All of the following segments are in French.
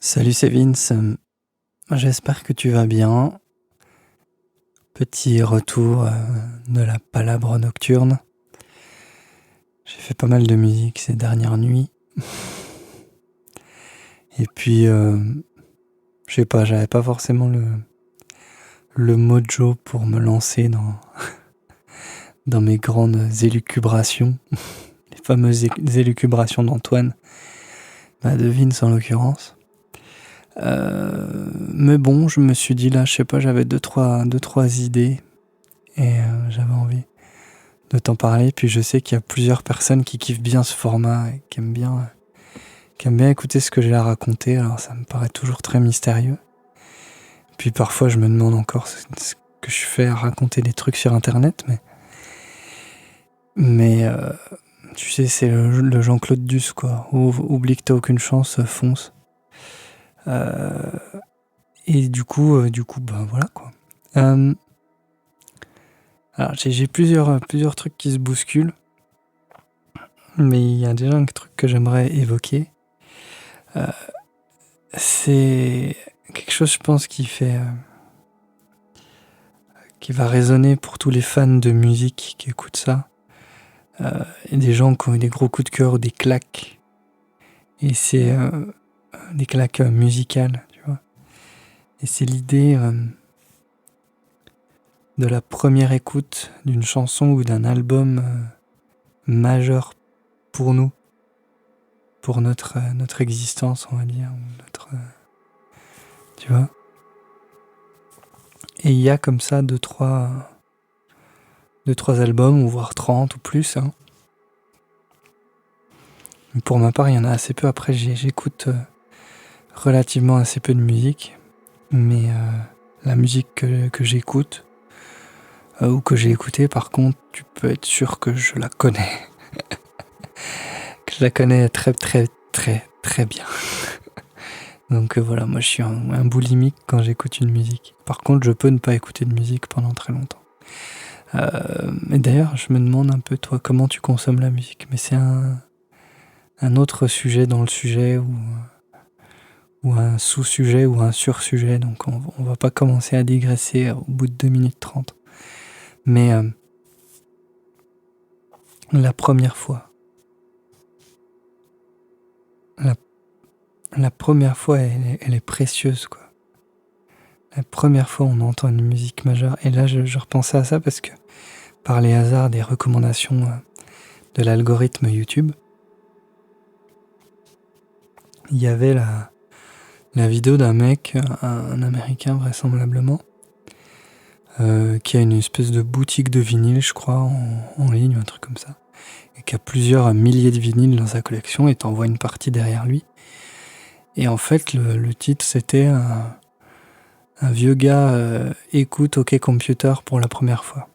Salut, c'est Vince. J'espère que tu vas bien. Petit retour de la palabre nocturne. J'ai fait pas mal de musique ces dernières nuits. Et puis, je sais pas, j'avais pas forcément le mojo pour me lancer dans mes grandes élucubrations. Les fameuses élucubrations d'Antoine. De Vince en l'occurrence. Mais bon, je me suis dit là, je sais pas, j'avais deux trois idées et j'avais envie de t'en parler. Puis je sais qu'il y a plusieurs personnes qui kiffent bien ce format et qui aiment bien écouter ce que j'ai à raconter. Alors ça me paraît toujours très mystérieux. Puis parfois je me demande encore ce que je fais à raconter des trucs sur internet, mais tu sais, c'est le Jean-Claude Duss quoi. Oublie que t'as aucune chance, fonce. Et du coup, ben voilà quoi. Alors j'ai plusieurs trucs qui se bousculent, mais il y a déjà un truc que j'aimerais évoquer. C'est quelque chose, je pense, qui va résonner pour tous les fans de musique qui écoutent ça. Et des gens qui ont eu des gros coups de cœur ou des claques. Et c'est des claques musicales, tu vois. Et c'est l'idée de la première écoute d'une chanson ou d'un album majeur pour nous, pour notre existence, on va dire, ou tu vois. Et il y a comme ça deux, trois albums, ou voire 30 ou plus. Hein. Pour ma part, il y en a assez peu. Après, j'écoute relativement assez peu de musique. Mais la musique que j'écoute, ou que j'ai écoutée, par contre, tu peux être sûr que je la connais. Que je la connais très, très, très, très bien. Donc voilà, moi je suis un boulimique quand j'écoute une musique. Par contre, je peux ne pas écouter de musique pendant très longtemps. Et d'ailleurs, je me demande un peu, toi, comment tu consommes la musique. Mais c'est un autre sujet dans le sujet, ou un sous-sujet, ou un sur-sujet. Donc on va pas commencer à digresser au bout de 2 minutes 30. Mais la première fois, la première fois, elle est précieuse, quoi. La première fois, on entend une musique majeure. Et là, je repensais à ça parce que, par les hasards des recommandations de l'algorithme YouTube, il y avait la vidéo d'un mec, un Américain vraisemblablement, qui a une espèce de boutique de vinyle, je crois, en ligne, un truc comme ça, et qui a plusieurs milliers de vinyles dans sa collection, et t'envoie une partie derrière lui. Et en fait, le titre, c'était un vieux gars écoute OK Computer pour la première fois.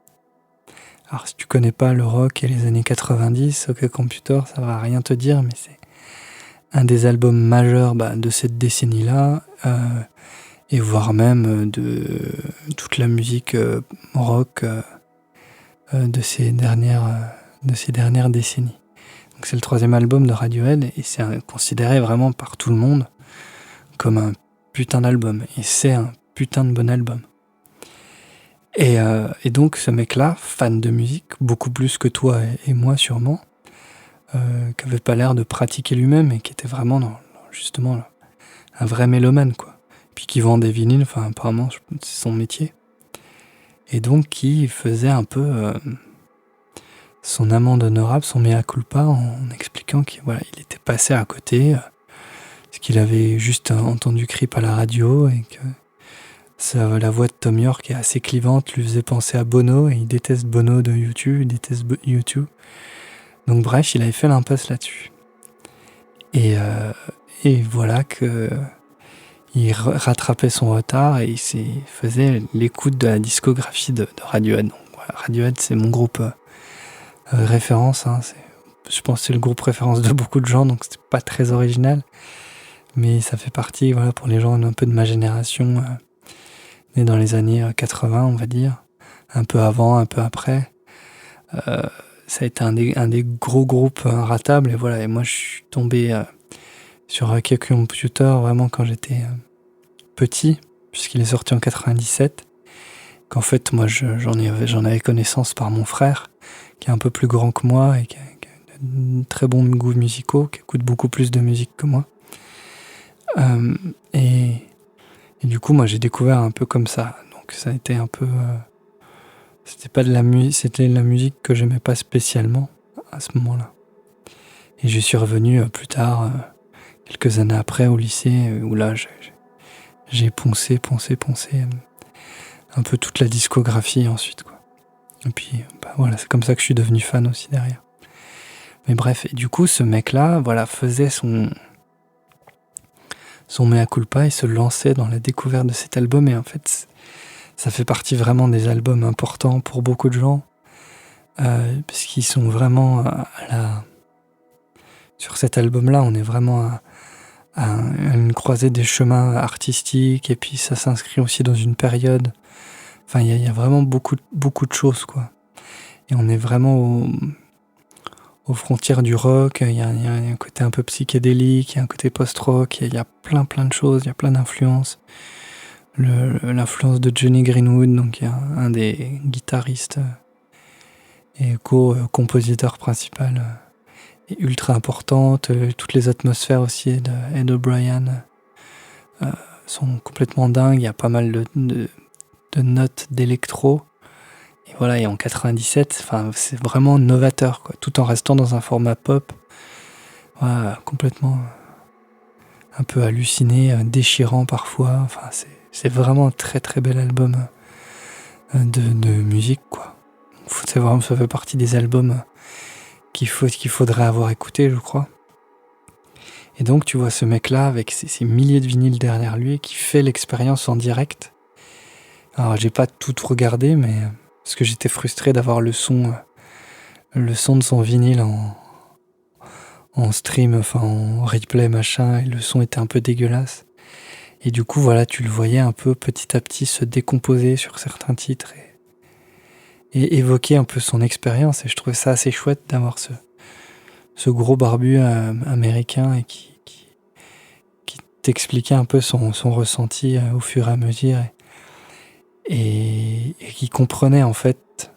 Alors, si tu connais pas le rock et les années 90, OK Computer, ça va rien te dire, mais c'est un des albums majeurs de cette décennie-là, et voire même de toute la musique rock de ces dernières décennies. Donc c'est le 3e album de Radiohead, et c'est considéré vraiment par tout le monde comme un putain d'album, et c'est un putain de bon album. Et donc ce mec-là, fan de musique, beaucoup plus que toi et moi sûrement, qui avait pas l'air de pratiquer lui-même, et qui était vraiment justement un vrai mélomane, quoi. Puis qui vend des vinyles, enfin apparemment c'est son métier. Et donc qui faisait un peu son amende honorable, son mea culpa, en expliquant qu'il était passé à côté, parce qu'il avait juste entendu Creep à la radio, et que la voix de Thom Yorke est assez clivante, lui faisait penser à Bono, et il déteste Bono de U2, il déteste U2. Donc bref, il avait fait l'impasse là-dessus. Et voilà que il rattrapait son retard, et il faisait l'écoute de la discographie de Radiohead. Donc voilà, Radiohead, c'est mon groupe référence. Hein, je pense que c'est le groupe référence de beaucoup de gens, donc c'est pas très original. Mais ça fait partie, voilà, pour les gens un peu de ma génération, nés dans les années 80, on va dire. Un peu avant, un peu après. Ça a été un des gros groupes ratables, et voilà. Et moi, je suis tombé sur OK Computer vraiment quand j'étais petit, puisqu'il est sorti en 97. Qu'en fait, moi, j'en avais connaissance par mon frère, qui est un peu plus grand que moi et qui a de très bons goûts musicaux, qui écoute beaucoup plus de musique que moi. Euh, et, et du coup, moi, j'ai découvert un peu comme ça. Donc, ça a été un peu... c'était pas de la musique, c'était de la musique que j'aimais pas spécialement à ce moment-là. Et j'y suis revenu plus tard, quelques années après, au lycée, où là, j'ai poncé un peu toute la discographie ensuite, quoi. Et puis, voilà, c'est comme ça que je suis devenu fan aussi derrière. Mais bref, et du coup, ce mec-là, voilà, faisait son mea culpa et se lançait dans la découverte de cet album. Et en fait, ça fait partie vraiment des albums importants pour beaucoup de gens, parce qu'ils sont vraiment sur cet album-là, on est vraiment à une croisée des chemins artistiques, et puis ça s'inscrit aussi dans une période. Enfin, il y a vraiment beaucoup de choses, quoi. Et on est vraiment aux frontières du rock. Il y a un côté un peu psychédélique, il y a un côté post-rock, il y a plein de choses, il y a plein d'influences. L'influence de Johnny Greenwood, donc il y a un des guitaristes et co-compositeur principal, est ultra importante. Toutes les atmosphères aussi de Ed O'Brien sont complètement dingues. Il y a pas mal de notes d'électro. Et voilà, et en 97, c'est vraiment novateur, quoi, tout en restant dans un format pop. Voilà, complètement un peu halluciné, déchirant parfois. Enfin, c'est vraiment un très très bel album de musique, quoi. C'est vraiment, ça fait partie des albums qu'il faudrait avoir écouté, je crois. Et donc tu vois ce mec-là avec ses milliers de vinyles derrière lui qui fait l'expérience en direct. Alors j'ai pas tout regardé, mais parce que j'étais frustré d'avoir le son de son vinyle en stream, enfin en replay machin, et le son était un peu dégueulasse. Et du coup voilà, tu le voyais un peu petit à petit se décomposer sur certains titres et évoquer un peu son expérience. Et je trouvais ça assez chouette d'avoir ce gros barbu américain et qui t'expliquait un peu son ressenti au fur et à mesure et qui comprenait en fait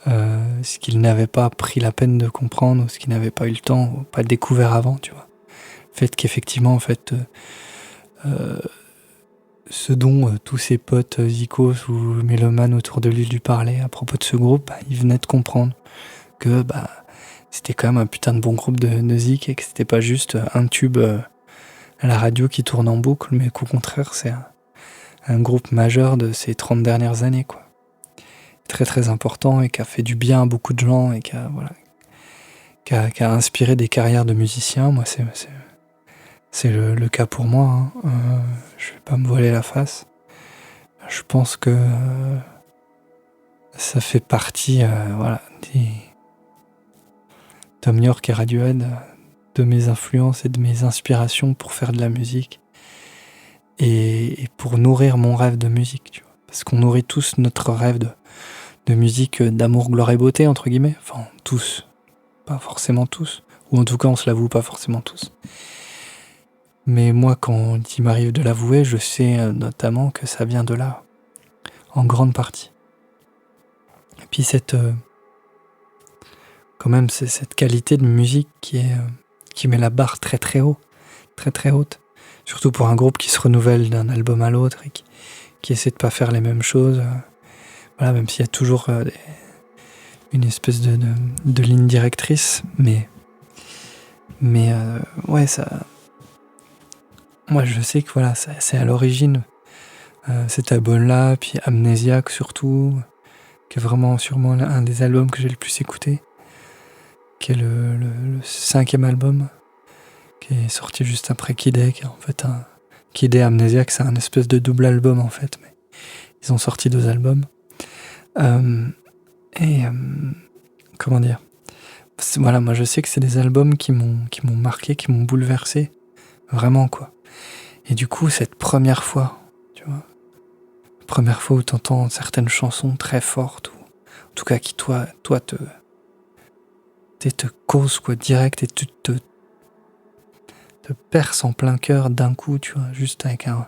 ce qu'il n'avait pas pris la peine de comprendre ou ce qu'il n'avait pas eu le temps ou pas découvert avant, tu vois. Le fait qu'effectivement en fait ce dont tous ses potes zikos ou mélomanes autour de lui parlaient à propos de ce groupe, il venait de comprendre que c'était quand même un putain de bon groupe de zik et que c'était pas juste un tube à la radio qui tourne en boucle, mais qu'au contraire c'est un groupe majeur de ces 30 dernières années, quoi. Très très important et qui a fait du bien à beaucoup de gens et qui a inspiré des carrières de musiciens. Moi c'est le cas pour moi, hein. Je vais pas me voiler la face. Je pense que ça fait partie des Thom Yorke et Radiohead, de mes influences et de mes inspirations pour faire de la musique et pour nourrir mon rêve de musique, tu vois. Parce qu'on nourrit tous notre rêve de musique, d'amour, gloire et beauté, entre guillemets. Enfin, tous. Pas forcément tous. Ou en tout cas, on se l'avoue pas forcément tous. Mais moi, quand il m'arrive de l'avouer, je sais notamment que ça vient de là. En grande partie. Et puis quand même, c'est cette qualité de musique qui met la barre très très haut. Très très haute. Surtout pour un groupe qui se renouvelle d'un album à l'autre et qui essaie de pas faire les mêmes choses. Voilà, même s'il y a toujours une espèce de ligne directrice, mais ouais, ça. Moi, je sais que voilà, c'est à l'origine cet album-là, puis Amnesiac surtout, qui est vraiment sûrement un des albums que j'ai le plus écouté, qui est le 5e album, qui est sorti juste après Kid A, qui est en fait Kid A Amnesiac, c'est un espèce de double album en fait, mais ils ont sorti 2 albums. Comment dire, voilà, moi je sais que c'est des albums qui m'ont marqué, qui m'ont bouleversé, vraiment, quoi. Et du coup, cette première fois, tu vois, la première fois où t'entends certaines chansons très fortes, ou en tout cas qui toi te causent, quoi, direct, et te perce en plein cœur d'un coup, tu vois, juste avec un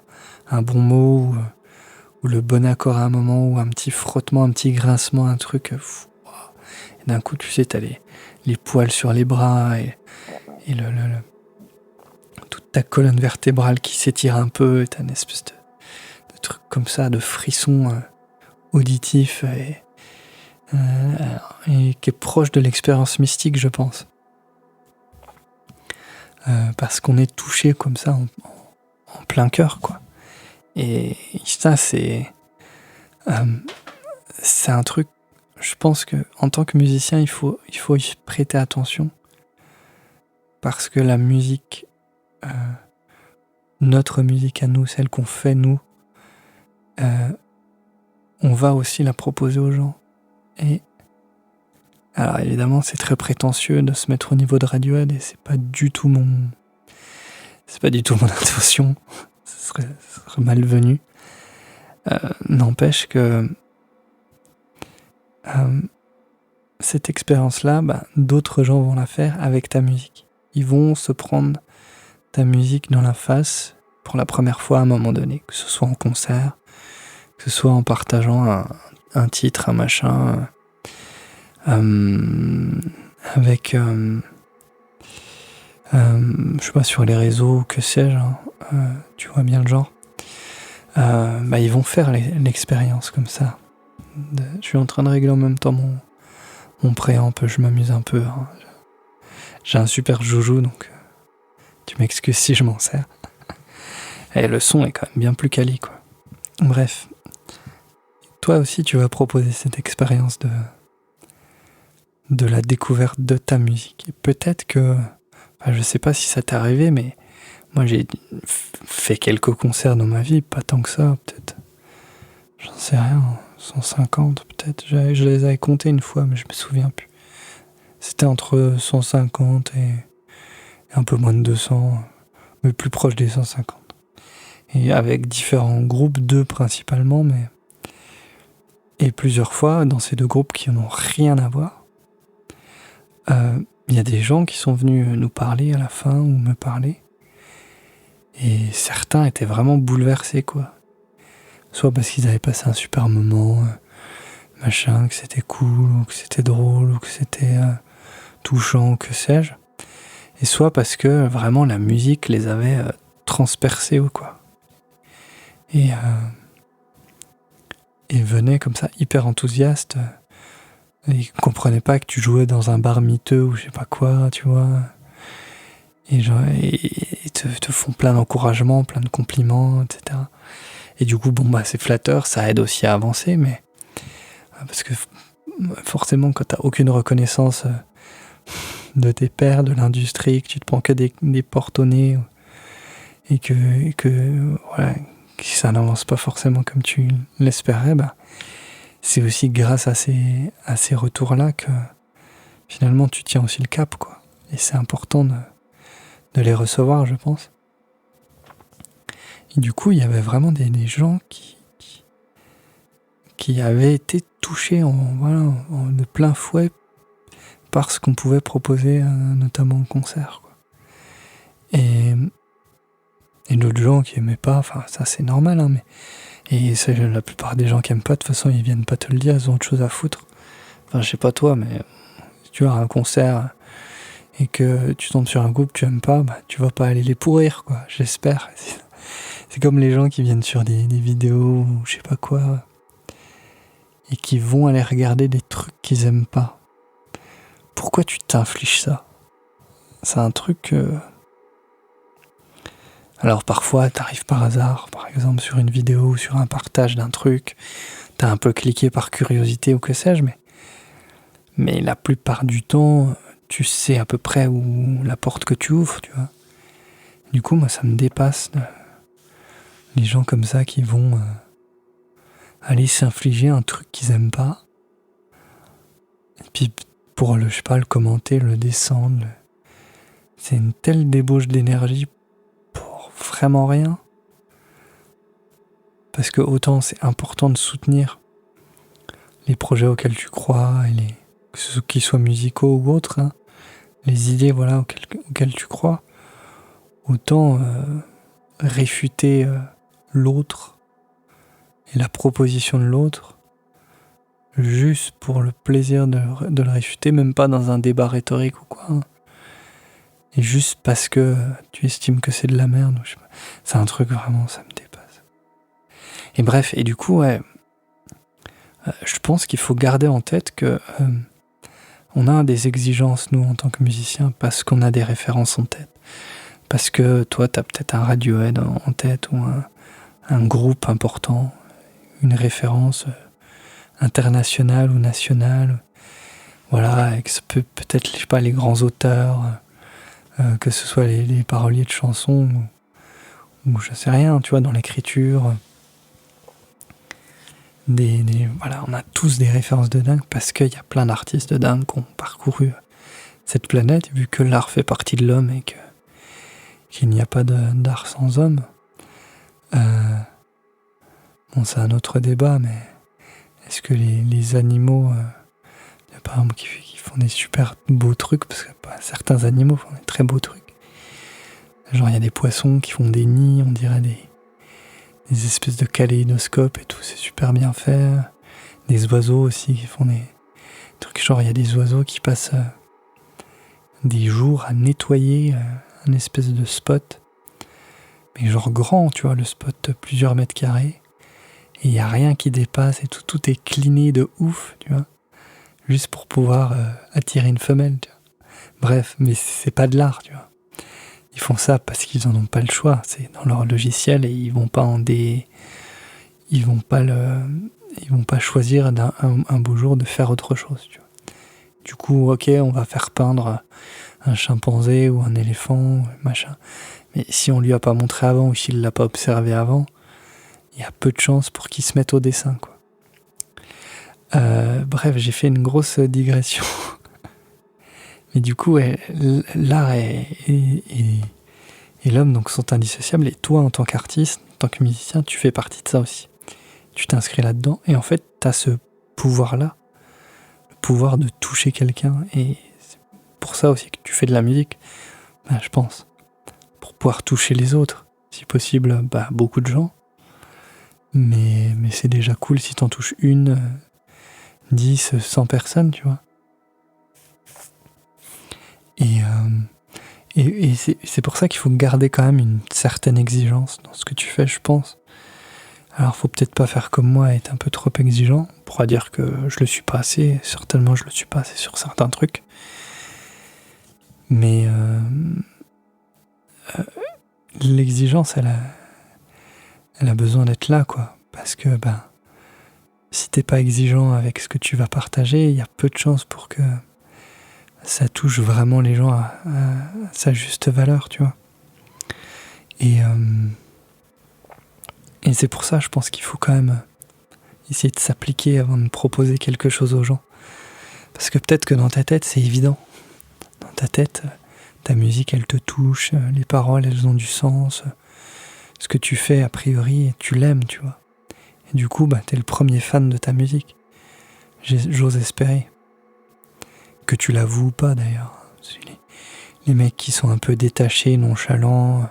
bon mot ou le bon accord à un moment, ou un petit frottement, un petit grincement, un truc. Et d'un coup, tu sais, t'as les poils sur les bras et toute ta colonne vertébrale qui s'étire un peu, et t'as une espèce de truc comme ça, de frisson auditif et qui est proche de l'expérience mystique, je pense. Parce qu'on est touché comme ça en plein cœur, quoi. Et ça, c'est un truc, je pense que en tant que musicien, il faut y prêter attention, parce que la musique, notre musique à nous, celle qu'on fait nous, on va aussi la proposer aux gens. Et alors évidemment, c'est très prétentieux de se mettre au niveau de Radiohead, et c'est pas du tout mon intention. Ce serait malvenu. N'empêche que cette expérience-là, d'autres gens vont la faire avec ta musique. Ils vont se prendre ta musique dans la face pour la première fois à un moment donné, que ce soit en concert, que ce soit en partageant un titre, un machin, avec, je sais pas, sur les réseaux, que sais-je, tu vois bien le genre. Ils vont faire l'expérience comme ça. Je suis en train de régler en même temps mon préamp, je m'amuse un peu. Hein. J'ai un super joujou, donc tu m'excuses si je m'en sers. Et le son est quand même bien plus quali, quoi. Bref. Toi aussi, tu vas proposer cette expérience de la découverte de ta musique. Et peut-être que, je sais pas si ça t'est arrivé, mais moi j'ai fait quelques concerts dans ma vie, pas tant que ça, peut-être. J'en sais rien, 150 peut-être. Je les avais comptés une fois, mais je me souviens plus. C'était entre 150 et un peu moins de 200, mais plus proche des 150. Et avec différents groupes, 2 principalement, mais... Et plusieurs fois, dans ces 2 groupes qui n'ont rien à voir, y a des gens qui sont venus nous parler à la fin, ou me parler, et certains étaient vraiment bouleversés, quoi. Soit parce qu'ils avaient passé un super moment, machin, que c'était cool, ou que c'était drôle, ou que c'était touchant, ou que sais-je. Et soit parce que vraiment la musique les avait transpercés, ou quoi. Et venaient comme ça, hyper enthousiastes. Ils comprenaient pas que tu jouais dans un bar miteux, ou je sais pas quoi, tu vois. Et genre, ils te font plein d'encouragements, plein de compliments, etc. Et du coup, c'est flatteur, ça aide aussi à avancer, mais parce que forcément, quand t'as aucune reconnaissance de tes pairs, de l'industrie, que tu te prends que des portes au nez, et que voilà, que ça n'avance pas forcément comme tu l'espérais, c'est aussi grâce à ces retours-là que finalement tu tiens aussi le cap, quoi. Et c'est important de les recevoir, je pense. Et du coup, il y avait vraiment des gens qui avaient été touchés de plein fouet par ce qu'on pouvait proposer, notamment en concert, quoi. Et d'autres gens qui aimaient pas, ça c'est normal, hein, et c'est la plupart des gens qui aiment pas, de toute façon ils viennent pas te le dire, ils ont autre chose à foutre. Je sais pas toi, mais si tu as un concert et que tu tombes sur un groupe que tu aimes pas, tu vas pas aller les pourrir, quoi, j'espère. C'est comme les gens qui viennent sur des vidéos ou je sais pas quoi, et qui vont aller regarder des trucs qu'ils aiment pas. Pourquoi tu t'infliges ça ? C'est un truc... Alors parfois, t'arrives par hasard, par exemple sur une vidéo ou sur un partage d'un truc, t'as un peu cliqué par curiosité ou que sais-je, mais la plupart du temps, tu sais à peu près où la porte que tu ouvres, tu vois. Du coup, moi, ça me dépasse, les gens comme ça qui vont aller s'infliger un truc qu'ils aiment pas, et puis pour le commenter, le descendre, c'est une telle débauche d'énergie pour vraiment rien. Parce que autant c'est important de soutenir les projets auxquels tu crois, et qu'ils soient musicaux ou autres, hein, les idées auxquelles tu crois, autant réfuter l'autre et la proposition de l'autre juste pour le plaisir de le réfuter, même pas dans un débat rhétorique ou quoi, hein. Et juste parce que tu estimes que c'est de la merde, je sais pas. C'est un truc vraiment, ça me dépasse. Et bref, et du coup, ouais, je pense qu'il faut garder en tête que on a des exigences, nous, en tant que musiciens, parce qu'on a des références en tête. Parce que toi, t'as peut-être un Radiohead en tête, ou un groupe important, une référence internationale ou nationale. Voilà, avec peut-être, je sais pas, les grands auteurs, que ce soit les paroliers de chansons, ou je sais rien, tu vois, dans l'écriture. Voilà, on a tous des références de dingue parce qu'il y a plein d'artistes de dingue qui ont parcouru cette planète, vu que l'art fait partie de l'homme et qu'il n'y a pas d'art sans homme. Bon, c'est un autre débat, mais est-ce que les animaux, par exemple, qui font des super beaux trucs, parce que certains animaux font des très beaux trucs. Genre, il y a des poissons qui font des nids, on dirait des espèces de kaléidoscopes et tout, c'est super bien fait. Des oiseaux aussi qui font des trucs, genre il y a des oiseaux qui passent des jours à nettoyer un espèce de spot, mais genre grand, tu vois, le spot plusieurs mètres carrés, et il n'y a rien qui dépasse et tout est cleané de ouf, tu vois, juste pour pouvoir attirer une femelle, tu vois. Bref, mais c'est pas de l'art, tu vois. Ils font ça parce qu'ils en ont pas le choix, c'est dans leur logiciel et ils vont pas choisir un beau jour de faire autre chose, tu vois. Du coup, ok, on va faire peindre un chimpanzé ou un éléphant, machin. Mais si on lui a pas montré avant ou s'il l'a pas observé avant, il y a peu de chances pour qu'il se mette au dessin, quoi. Bref, j'ai fait une grosse digression. Mais du coup, l'art et l'homme donc sont indissociables. Et toi, en tant qu'artiste, en tant que musicien, tu fais partie de ça aussi. Tu t'inscris là-dedans et en fait, tu as ce pouvoir-là, le pouvoir de toucher quelqu'un. Et c'est pour ça aussi que tu fais de la musique, je pense. Pour pouvoir toucher les autres, si possible, beaucoup de gens. Mais c'est déjà cool si t'en touches 10, 100 personnes, tu vois. Et c'est pour ça qu'il faut garder quand même une certaine exigence dans ce que tu fais, je pense. Alors faut peut-être pas faire comme moi et être un peu trop exigeant. On pourra dire que je le suis pas assez, certainement je le suis pas assez sur certains trucs. Mais l'exigence, elle a besoin d'être là, quoi. Parce que si t'es pas exigeant avec ce que tu vas partager, il y a peu de chances pour que ça touche vraiment les gens à sa juste valeur, tu vois. Et c'est pour ça, je pense qu'il faut quand même essayer de s'appliquer avant de proposer quelque chose aux gens. Parce que peut-être que dans ta tête, c'est évident. Dans ta tête, ta musique, elle te touche, les paroles, elles ont du sens. Ce que tu fais, a priori, tu l'aimes, tu vois. Et du coup, t'es le premier fan de ta musique. J'ose espérer. Que tu l'avoues ou pas, d'ailleurs. Les mecs qui sont un peu détachés, nonchalants,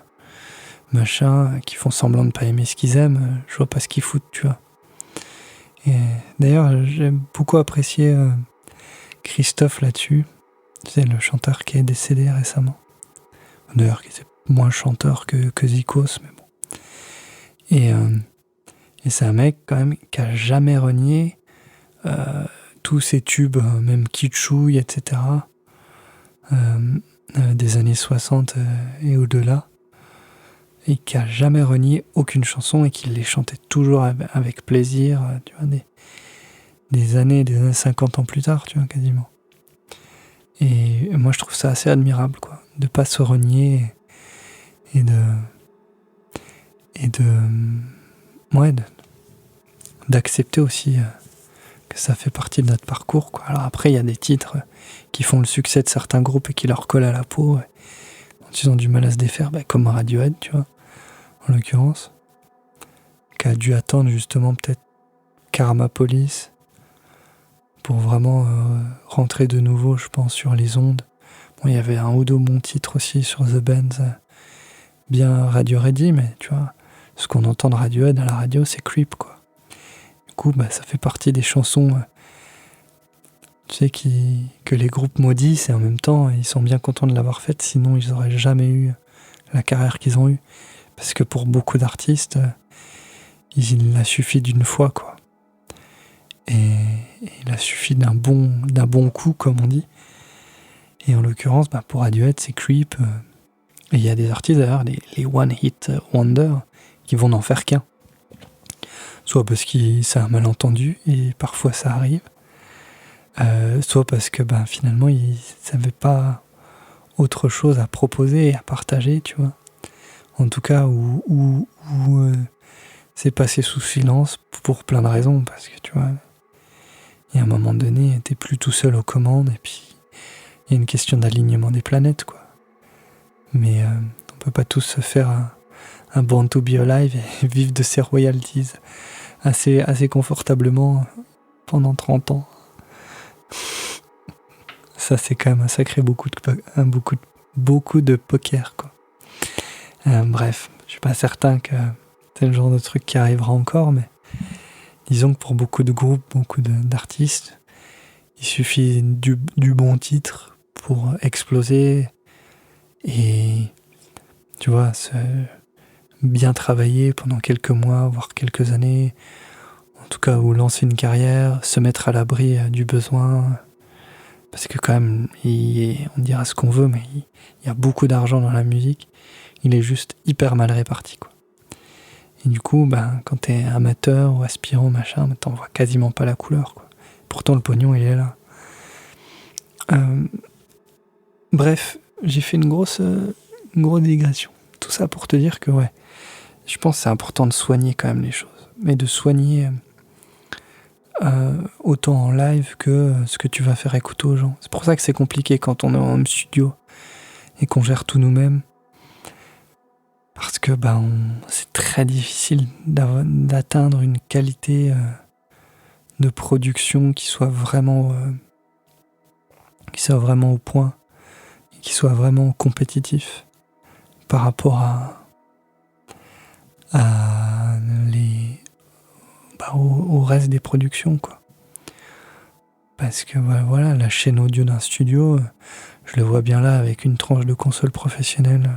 machin, qui font semblant de pas aimer ce qu'ils aiment, je vois pas ce qu'ils foutent, tu vois. Et d'ailleurs, j'ai beaucoup apprécié Christophe là-dessus. C'est le chanteur qui est décédé récemment. D'ailleurs, qui était moins chanteur que Zikos, mais bon. Et c'est un mec, quand même, qui a jamais renié tous ces tubes, même kitschouille, etc., des années 60 et au-delà, et qui a jamais renié aucune chanson et qui les chantait toujours avec plaisir, tu vois, des années 50 ans plus tard, tu vois, quasiment. Et moi, je trouve ça assez admirable, quoi, de pas se renier et d'accepter aussi que ça fait partie de notre parcours, quoi. Alors après, il y a des titres qui font le succès de certains groupes et qui leur collent à la peau, quand ils ont du mal à se défaire, comme Radiohead, tu vois, en l'occurrence, qui a dû attendre justement peut-être Karma Police pour vraiment rentrer de nouveau, je pense, sur les ondes. Bon, il y avait un ou deux bons titres aussi sur The Bands, bien Radio Ready, mais tu vois, ce qu'on entend de Radiohead à la radio, c'est Creep, quoi. Du coup, ça fait partie des chansons, tu sais, que les groupes maudissent, et en même temps, ils sont bien contents de l'avoir faite, sinon ils auraient jamais eu la carrière qu'ils ont eue. Parce que pour beaucoup d'artistes, il a suffi d'une fois, quoi. Et il a suffi d'un bon coup, comme on dit. Et en l'occurrence, pour Radiohead, c'est Creep. Et il y a des artistes d'ailleurs, les One Hit Wonder, qui vont n'en faire qu'un. Soit parce que c'est un malentendu, et parfois ça arrive. Soit parce que finalement, ils n'avaient pas autre chose à proposer et à partager, tu vois. En tout cas, où c'est passé sous silence pour plein de raisons, parce que tu vois, il y a un moment donné, t'es plus tout seul aux commandes, et puis il y a une question d'alignement des planètes, quoi. Mais on peut pas tous se faire un Born to be Alive et vivre de ses royalties assez confortablement pendant 30 ans. Ça, c'est quand même un sacré beaucoup de poker, quoi. Bref, je suis pas certain que c'est le genre de truc qui arrivera encore, mais disons que pour beaucoup de groupes, beaucoup d'artistes, il suffit du bon titre pour exploser et, tu vois, bien travailler pendant quelques mois, voire quelques années, en tout cas, ou lancer une carrière, se mettre à l'abri du besoin, parce que quand même, on dira ce qu'on veut, mais il y a beaucoup d'argent dans la musique, il est juste hyper mal réparti, quoi. Et du coup, quand t'es amateur ou aspirant, machin, t'en vois quasiment pas la couleur, quoi. Pourtant, le pognon, il est là. Bref, j'ai fait une grosse digression. Tout ça pour te dire que, ouais, je pense que c'est important de soigner quand même les choses. Mais de soigner autant en live que ce que tu vas faire écouter aux gens. C'est pour ça que c'est compliqué quand on est en home studio et qu'on gère tout nous-mêmes. Parce que c'est très difficile d'atteindre une qualité de production qui soit vraiment au point et qui soit vraiment compétitif par rapport au reste des productions, quoi. Parce que voilà, la chaîne audio d'un studio, je le vois bien là avec une tranche de console professionnelle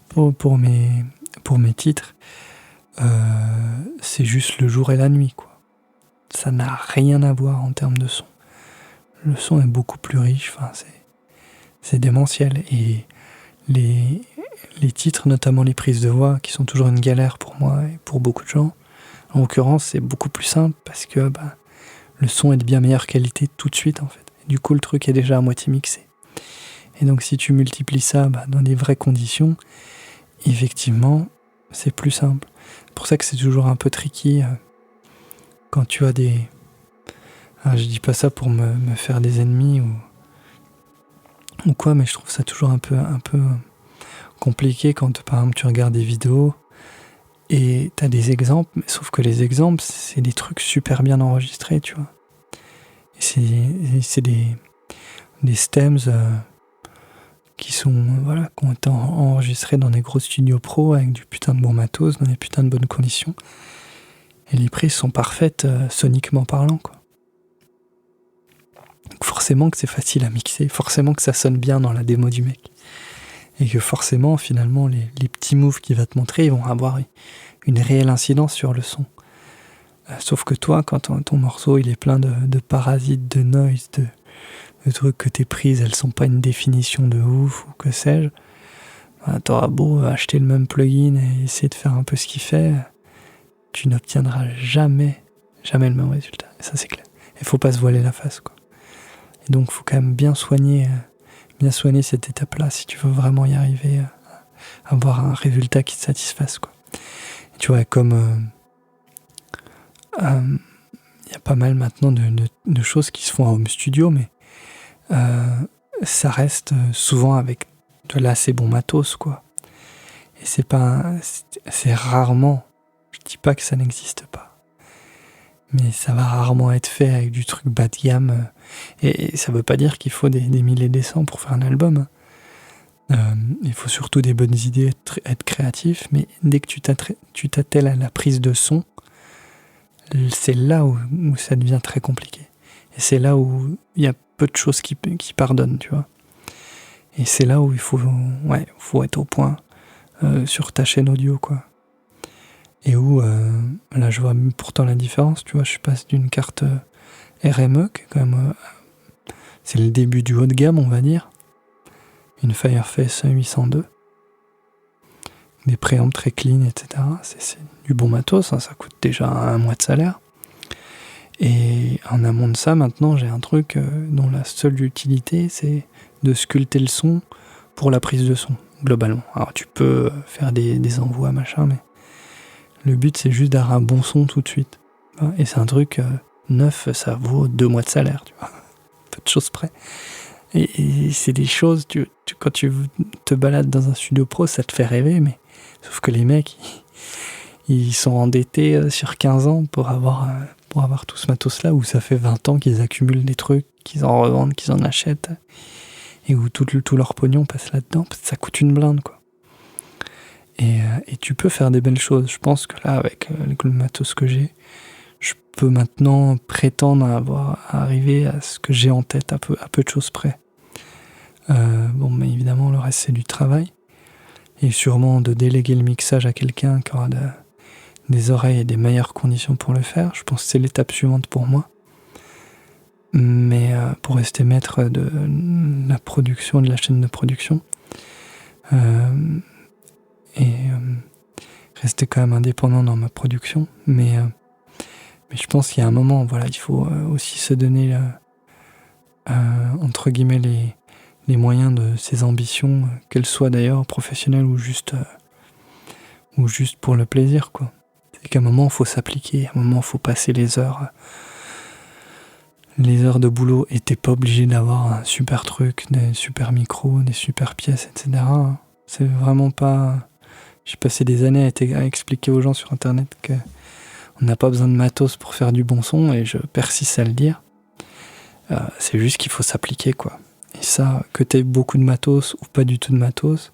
pour mes titres, c'est juste le jour et la nuit, quoi. Ça n'a rien à voir en termes de son. Le son est beaucoup plus riche, c'est démentiel. Et les titres, notamment les prises de voix, qui sont toujours une galère pour moi et pour beaucoup de gens, en l'occurrence, c'est beaucoup plus simple parce que le son est de bien meilleure qualité tout de suite, en fait. Et du coup, le truc est déjà à moitié mixé. Et donc, si tu multiplies ça dans des vraies conditions, effectivement, c'est plus simple. C'est pour ça que c'est toujours un peu tricky quand tu as des... Alors, je dis pas ça pour me faire des ennemis ou quoi, mais je trouve ça toujours un peu compliqué quand, par exemple, tu regardes des vidéos et t'as des exemples, mais sauf que les exemples, c'est des trucs super bien enregistrés, tu vois. Et c'est des stems qui ont été enregistrés dans des gros studios pro avec du putain de bon matos, dans des putains de bonnes conditions. Et les prises sont parfaites soniquement parlant, quoi. Donc forcément que c'est facile à mixer, forcément que ça sonne bien dans la démo du mec. Et que forcément, finalement, les petits moves qu'il va te montrer, ils vont avoir une réelle incidence sur le son. Sauf que toi, quand ton morceau il est plein de parasites, de noise, de trucs que tes prises, elles sont pas une définition de ouf, ou que sais-je, t'auras beau acheter le même plugin et essayer de faire un peu ce qu'il fait, tu n'obtiendras jamais le même résultat. Et ça, c'est clair. Il faut pas se voiler la face, quoi. Et donc, il faut quand même bien soigner cette étape-là si tu veux vraiment y arriver à avoir un résultat qui te satisfasse, quoi. Et tu vois, comme y a pas mal maintenant de choses qui se font en home studio, mais ça reste souvent avec de l'assez bon matos, quoi. Et c'est rarement, je dis pas que ça n'existe pas, mais ça va rarement être fait avec du truc bas de gamme. Et ça veut pas dire qu'il faut des milliers et des cents pour faire un album. Il faut surtout des bonnes idées, être créatif, mais dès que tu t'attelles à la prise de son, c'est là où ça devient très compliqué. Et c'est là où il y a peu de choses qui pardonnent, tu vois. Et c'est là où il faut être au point sur ta chaîne audio, quoi. Et où, là, je vois pourtant la différence, tu vois, je passe d'une carte RME, qui est quand même, c'est le début du haut de gamme, on va dire, une Fireface 802, des préampes très clean, etc. C'est du bon matos, hein, ça coûte déjà un mois de salaire. Et en amont de ça, maintenant, j'ai un truc dont la seule utilité, c'est de sculpter le son pour la prise de son, globalement. Alors, tu peux faire des envois, machin, mais le but, c'est juste d'avoir un bon son tout de suite. Et c'est un truc neuf, ça vaut 2 mois de salaire, tu vois. Peu de choses près. Et c'est des choses, quand tu te balades dans un studio pro, ça te fait rêver, mais sauf que les mecs, ils sont endettés sur 15 ans pour avoir tout ce matos-là, où ça fait 20 ans qu'ils accumulent des trucs, qu'ils en revendent, qu'ils en achètent, et où tout leur pognon passe là-dedans, parce que ça coûte une blinde, quoi. Et tu peux faire des belles choses. Je pense que là, avec le matos que j'ai, je peux maintenant prétendre à arriver à ce que j'ai en tête à peu de choses près. Mais évidemment, le reste, c'est du travail. Et sûrement de déléguer le mixage à quelqu'un qui aura des oreilles et des meilleures conditions pour le faire. Je pense que c'est l'étape suivante pour moi. Mais pour rester maître de la production, de la chaîne de production, rester quand même indépendant dans ma production. Mais je pense qu'il y a un moment, voilà, il faut aussi se donner, entre guillemets, les moyens de ses ambitions, qu'elles soient d'ailleurs professionnelles ou juste pour le plaisir, quoi. C'est qu'à un moment, il faut s'appliquer, à un moment, il faut passer les heures de boulot, et t'es pas obligé d'avoir un super truc, des super micros, des super pièces, etc. C'est vraiment pas... J'ai passé des années à expliquer aux gens sur Internet qu'on n'a pas besoin de matos pour faire du bon son, et je persiste à le dire. C'est juste qu'il faut s'appliquer, quoi. Et ça, que t'aies beaucoup de matos ou pas du tout de matos,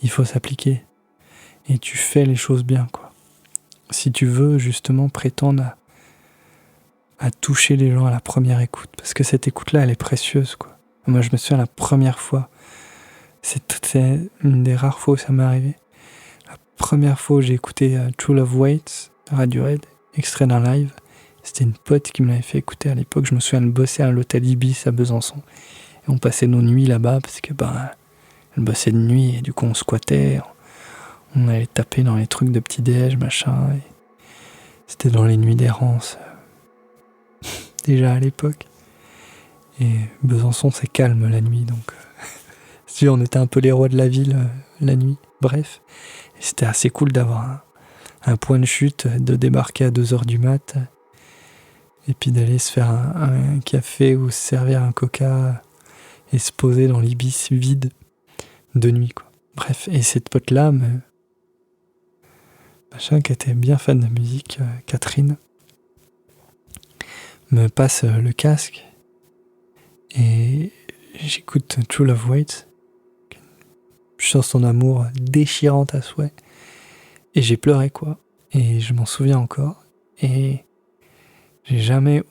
il faut s'appliquer. Et tu fais les choses bien, quoi. Si tu veux justement prétendre à toucher les gens à la première écoute, parce que cette écoute-là, elle est précieuse, quoi. Moi, je me souviens la première fois, c'est une des rares fois où ça m'est arrivé. La première fois où j'ai écouté True Love Waits, Radiohead, extrait d'un live, c'était une pote qui me l'avait fait écouter à l'époque. Je me souviens de bosser à l'hôtel Ibis à Besançon. Et on passait nos nuits là-bas parce que elle bossait de nuit et du coup on squattait, on allait taper dans les trucs de petit-déj, machin. Et c'était dans les nuits d'errance, déjà à l'époque. Et Besançon, c'est calme la nuit, donc si on était un peu les rois de la ville la nuit. Bref, et c'était assez cool d'avoir un point de chute, de débarquer à 2h du mat, et puis d'aller se faire un café ou se servir un coca et se poser dans l'Ibis vide de nuit, quoi. Bref, et cette pote-là, machin, qui était bien fan de musique, Catherine, me passe le casque et j'écoute True Love Waits, chanson d'amour déchirante à souhait, et j'ai pleuré, quoi. Et je m'en souviens encore, et j'ai jamais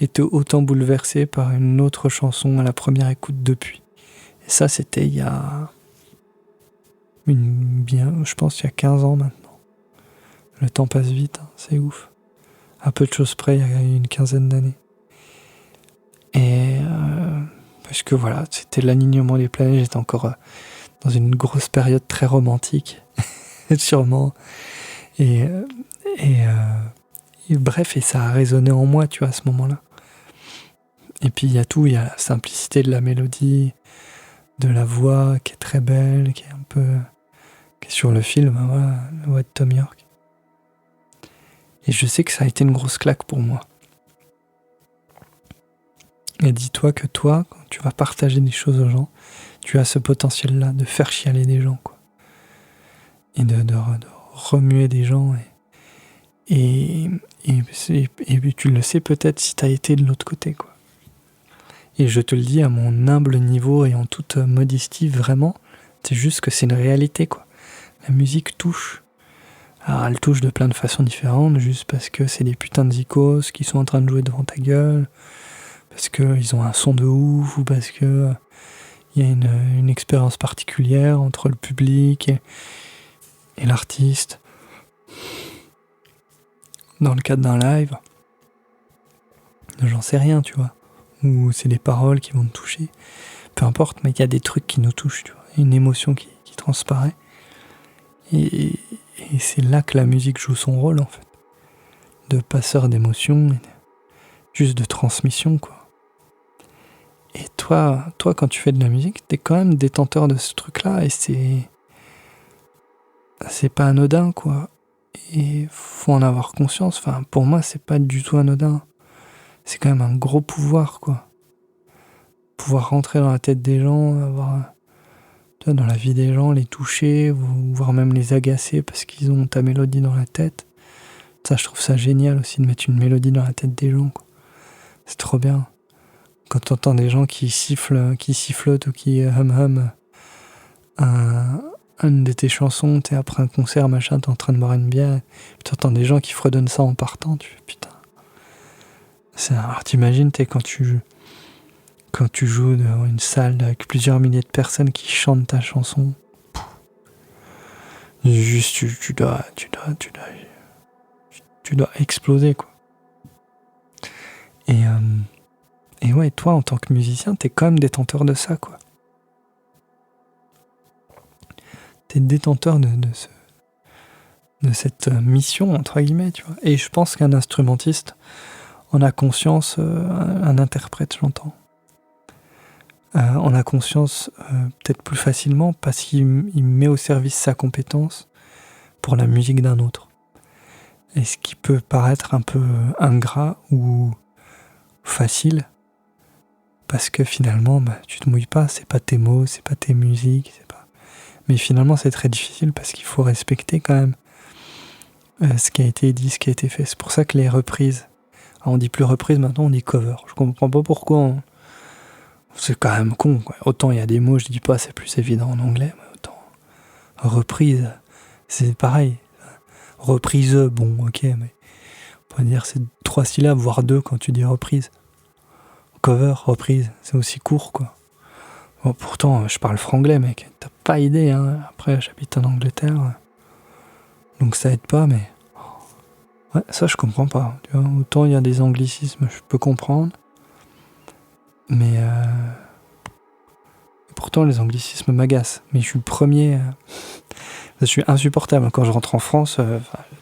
été autant bouleversé par une autre chanson à la première écoute depuis. Et ça, c'était il y a je pense il y a 15 ans maintenant. Le temps passe vite, hein, c'est ouf. À peu de choses près, il y a une quinzaine d'années. Et parce que voilà, c'était l'alignement des planètes, j'étais encore dans une grosse période très romantique, sûrement. Et bref, et ça a résonné en moi, tu vois, à ce moment-là. Et puis il y a tout, il y a la simplicité de la mélodie, de la voix qui est très belle, qui est sur le film, hein, voilà, la voix de Tom York. Et je sais que ça a été une grosse claque pour moi. Et dis-toi que toi, quand tu vas partager des choses aux gens, tu as ce potentiel-là de faire chialer des gens, quoi. Et de remuer des gens. Et tu le sais peut-être si t'as été de l'autre côté, quoi. Et je te le dis à mon humble niveau et en toute modestie, vraiment, c'est juste que c'est une réalité, quoi. La musique touche. Alors elle touche de plein de façons différentes, juste parce que c'est des putains de zikos qui sont en train de jouer devant ta gueule, parce qu'ils ont un son de ouf, ou parce que il y a une expérience particulière entre le public et l'artiste. Dans le cadre d'un live, j'en sais rien, tu vois. Ou c'est des paroles qui vont te toucher. Peu importe, mais il y a des trucs qui nous touchent, tu vois. Une émotion qui transparaît. Et c'est là que la musique joue son rôle, en fait. De passeur d'émotions, juste de transmission, quoi. Et toi, quand tu fais de la musique, t'es quand même détenteur de ce truc-là, et c'est pas anodin, quoi. Et faut en avoir conscience. Enfin, pour moi, c'est pas du tout anodin. C'est quand même un gros pouvoir, quoi. Pouvoir rentrer dans la tête des gens, avoir, tu vois, dans la vie des gens, les toucher, voire même les agacer parce qu'ils ont ta mélodie dans la tête. Ça, je trouve ça génial aussi de mettre une mélodie dans la tête des gens, quoi. C'est trop bien. Quand t'entends des gens qui sifflotent ou qui hum une de tes chansons, t'es après un concert, machin, t'es en train de boire une bière, puis t'entends des gens qui fredonnent ça en partant, tu fais putain. Alors t'imagines, quand tu joues dans une salle avec plusieurs milliers de personnes qui chantent ta chanson, juste tu dois exploser, quoi. Et ouais, toi en tant que musicien, t'es quand même détenteur de ça, quoi. T'es détenteur de cette mission, entre guillemets, tu vois. Et je pense qu'un instrumentiste en a conscience, un interprète, j'entends. On a conscience peut-être plus facilement parce qu'il met au service sa compétence pour la musique d'un autre. Et ce qui peut paraître un peu ingrat ou facile, parce que finalement, tu te mouilles pas, c'est pas tes mots, c'est pas tes musiques, c'est pas... Mais finalement, c'est très difficile parce qu'il faut respecter quand même ce qui a été dit, ce qui a été fait. C'est pour ça que les reprises, alors on dit plus reprises, maintenant on dit cover. Je comprends pas pourquoi. C'est quand même con, quoi. Autant il y a des mots, je dis pas, c'est plus évident en anglais, mais autant reprise, c'est pareil. Reprise, bon, ok, mais on peut dire c'est 3 syllabes, voire 2 quand tu dis reprise. Cover, reprise, c'est aussi court, quoi. Bon, pourtant, je parle franglais, mec, t'as pas idée, hein. Après, j'habite en Angleterre, donc ça aide pas, mais... Ouais, ça, je comprends pas, tu vois. Autant il y a des anglicismes, je peux comprendre, mais... Pourtant, les anglicismes m'agacent, mais je suis le premier... Je suis insupportable. Quand je rentre en France,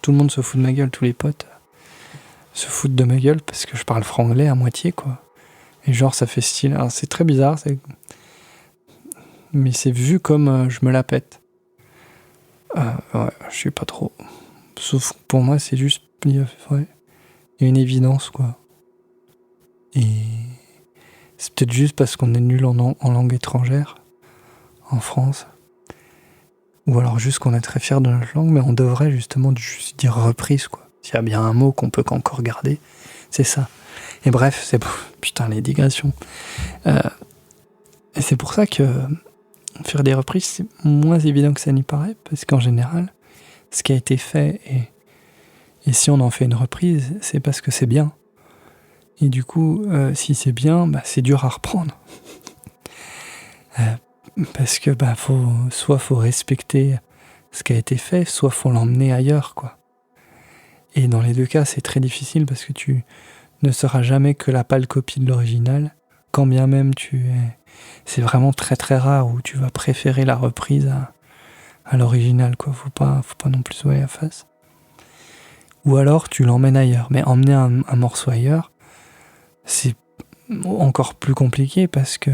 tout le monde se fout de ma gueule, tous les potes se foutent de ma gueule parce que je parle franglais à moitié, quoi. Et genre, ça fait style. Alors, c'est très bizarre, mais c'est vu comme je me la pète. Ouais, je sais pas trop. Sauf que pour moi, c'est juste... Ouais, il y a une évidence, quoi. Et c'est peut-être juste parce qu'on est nul en langue étrangère, en France. Ou alors juste qu'on est très fiers de notre langue, mais on devrait justement juste dire reprise, quoi. S'il y a bien un mot qu'on peut qu'encore garder, c'est ça. Et bref, c'est... Putain, les digressions. Et c'est pour ça que faire des reprises, c'est moins évident que ça n'y paraît, parce qu'en général, ce qui a été fait, et si on en fait une reprise, c'est parce que c'est bien. Et du coup, si c'est bien, c'est dur à reprendre. Parce que soit faut respecter ce qui a été fait, soit faut l'emmener ailleurs, quoi. Et dans les deux cas, c'est très difficile parce que tu ne seras jamais que la pâle copie de l'original, quand bien même c'est vraiment très très rare où tu vas préférer la reprise à l'original, quoi. Faut pas non plus se voir la face. Ou alors tu l'emmènes ailleurs. Mais emmener un morceau ailleurs, c'est encore plus compliqué parce que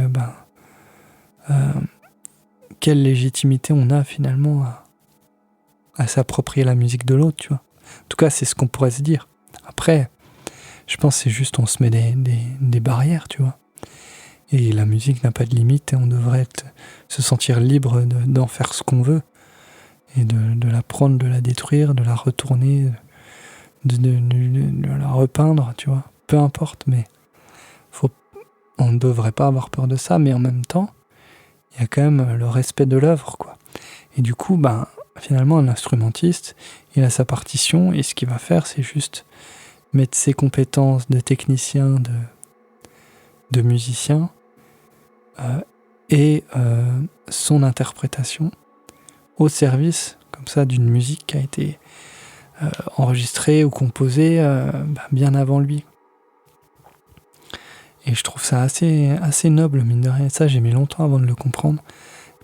quelle légitimité on a finalement à s'approprier la musique de l'autre, tu vois. En tout cas, c'est ce qu'on pourrait se dire. Après, je pense que c'est juste on se met des barrières, tu vois. Et la musique n'a pas de limite et on devrait se sentir libre d'en faire ce qu'on veut. Et de la prendre, de la détruire, de la retourner, de la repeindre, tu vois. Peu importe, mais on ne devrait pas avoir peur de ça, mais en même temps, il y a quand même le respect de l'œuvre, quoi. Et du coup, finalement, un instrumentiste, il a sa partition, et ce qu'il va faire, c'est juste mettre ses compétences de technicien, de musicien, et son interprétation au service, comme ça, d'une musique qui a été enregistrée ou composée bien avant lui. Et je trouve ça assez noble, mine de rien. Ça, j'ai mis longtemps avant de le comprendre.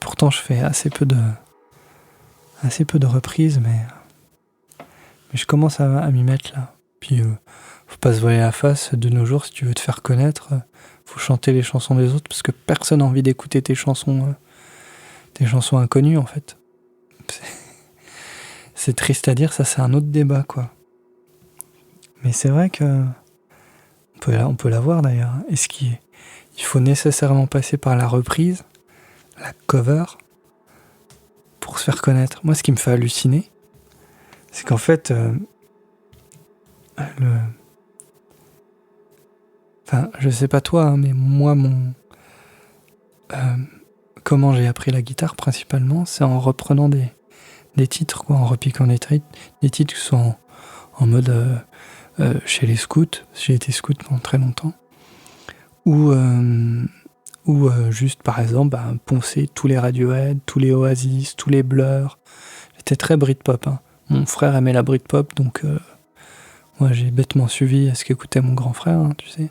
Pourtant, je fais assez peu de reprises, mais je commence à m'y mettre là. Puis, faut pas se voiler la face. De nos jours, si tu veux te faire connaître, faut chanter les chansons des autres, parce que personne n'a envie d'écouter tes chansons inconnues, en fait. C'est triste à dire, ça, c'est un autre débat, quoi. Mais c'est vrai que on peut l'avoir d'ailleurs. Est-ce qu'il faut nécessairement passer par la reprise, la cover, pour se faire connaître? Moi, ce qui me fait halluciner, c'est qu'en fait, je sais pas toi, mais moi, comment j'ai appris la guitare principalement, c'est en reprenant des titres, quoi, en repiquant des titres qui sont en mode chez les scouts. J'ai été scout pendant très longtemps. Ou juste, par exemple, poncer tous les Radiohead, tous les Oasis, tous les Blur. J'étais très Britpop. Hein. Mon frère aimait la Britpop, donc moi j'ai bêtement suivi ce qu'écoutait mon grand frère, hein, tu sais.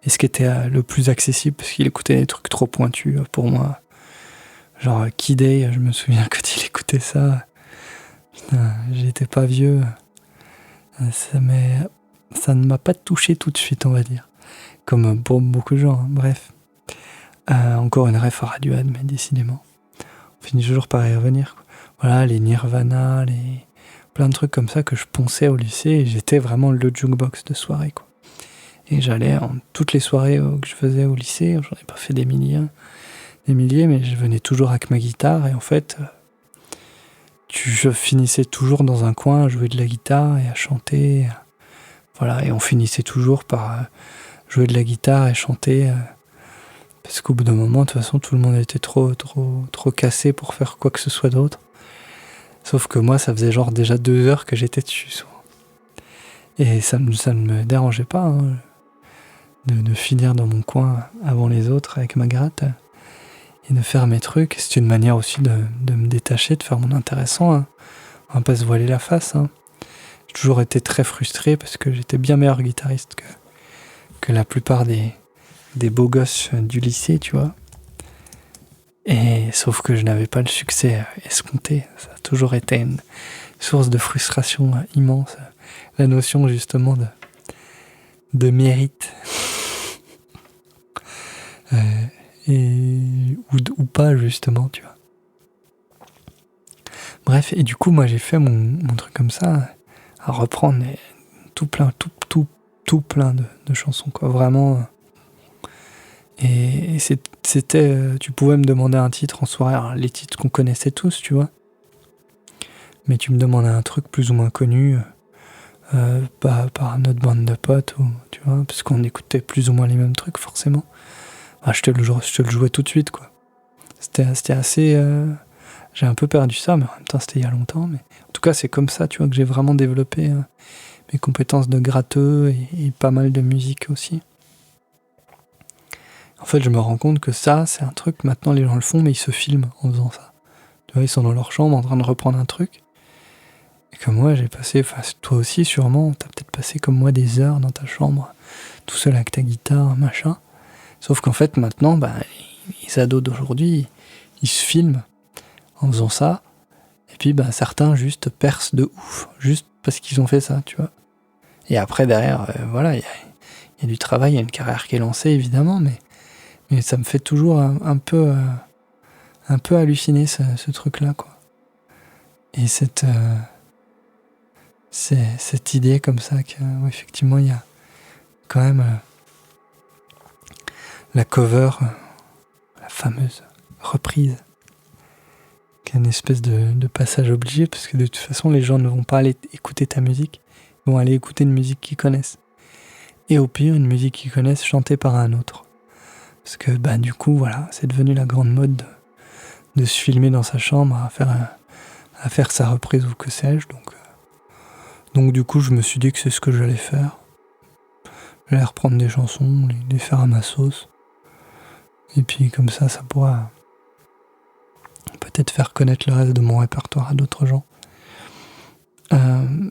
Et ce qui était le plus accessible, parce qu'il écoutait des trucs trop pointus pour moi. Genre Kid Day, je me souviens quand il écoutait ça. Putain, j'étais pas vieux. Ça ne m'a pas touché tout de suite, on va dire. Comme pour beaucoup de gens, hein. Bref. Encore une ref à Radiohead, mais décidément. On finit toujours par y revenir, quoi. Voilà, les Nirvana, plein de trucs comme ça que je ponçais au lycée, et j'étais vraiment le jukebox de soirée, quoi. Et j'allais toutes les soirées que je faisais au lycée, j'en ai pas fait des milliers, mais je venais toujours avec ma guitare, et en fait, je finissais toujours dans un coin à jouer de la guitare et à chanter. Voilà, et on finissait toujours par jouer de la guitare et chanter. Parce qu'au bout d'un moment, de toute façon, tout le monde était trop cassé pour faire quoi que ce soit d'autre. Sauf que moi, ça faisait genre déjà 2 heures que j'étais dessus, souvent. Et ça ne me dérangeait pas, hein, de finir dans mon coin avant les autres avec ma gratte et de faire mes trucs. C'est une manière aussi de me détacher, de faire mon intéressant, hein. On va pas se voiler la face, hein. J'ai toujours été très frustré parce que j'étais bien meilleur guitariste que la plupart des beaux gosses du lycée, tu vois. Et sauf que je n'avais pas le succès escompté. Ça a toujours été une source de frustration immense. La notion justement de mérite. Ou pas justement, tu vois. Bref, et du coup moi j'ai fait mon truc comme ça, à reprendre tout plein de chansons, quoi, vraiment. Et c'était, tu pouvais me demander un titre en soirée, alors, les titres qu'on connaissait tous, tu vois, mais tu me demandais un truc plus ou moins connu, par notre bande de potes, ou, tu vois, parce qu'on écoutait plus ou moins les mêmes trucs, forcément. Je te le jouais tout de suite, quoi. C'était assez... j'ai un peu perdu ça, mais en même temps, c'était il y a longtemps. Mais en tout cas, c'est comme ça, tu vois, que j'ai vraiment développé mes compétences de gratteux et pas mal de musique aussi. En fait, je me rends compte que ça, c'est un truc, maintenant les gens le font, mais ils se filment en faisant ça. Tu vois, ils sont dans leur chambre en train de reprendre un truc. Et comme moi, j'ai passé, toi aussi sûrement, t'as peut-être passé comme moi des heures dans ta chambre, tout seul avec ta guitare, machin. Sauf qu'en fait, maintenant, les ados d'aujourd'hui, ils se filment en faisant ça. Et puis, certains juste percent de ouf, juste parce qu'ils ont fait ça, tu vois. Et après, derrière, voilà, il y a du travail, il y a une carrière qui est lancée, évidemment, mais ça me fait toujours un peu halluciner ce truc-là, quoi. Et cette idée comme ça qu'effectivement, il y a quand même la cover, la fameuse reprise, qui est une espèce de passage obligé, parce que de toute façon, les gens ne vont pas aller écouter ta musique, ils vont aller écouter une musique qu'ils connaissent. Et au pire, une musique qu'ils connaissent chantée par un autre. Parce que du coup, voilà, c'est devenu la grande mode de se filmer dans sa chambre à faire sa reprise ou que sais-je. Donc du coup, je me suis dit que c'est ce que j'allais faire. J'allais reprendre des chansons, les faire à ma sauce. Et puis comme ça pourra peut-être faire connaître le reste de mon répertoire à d'autres gens.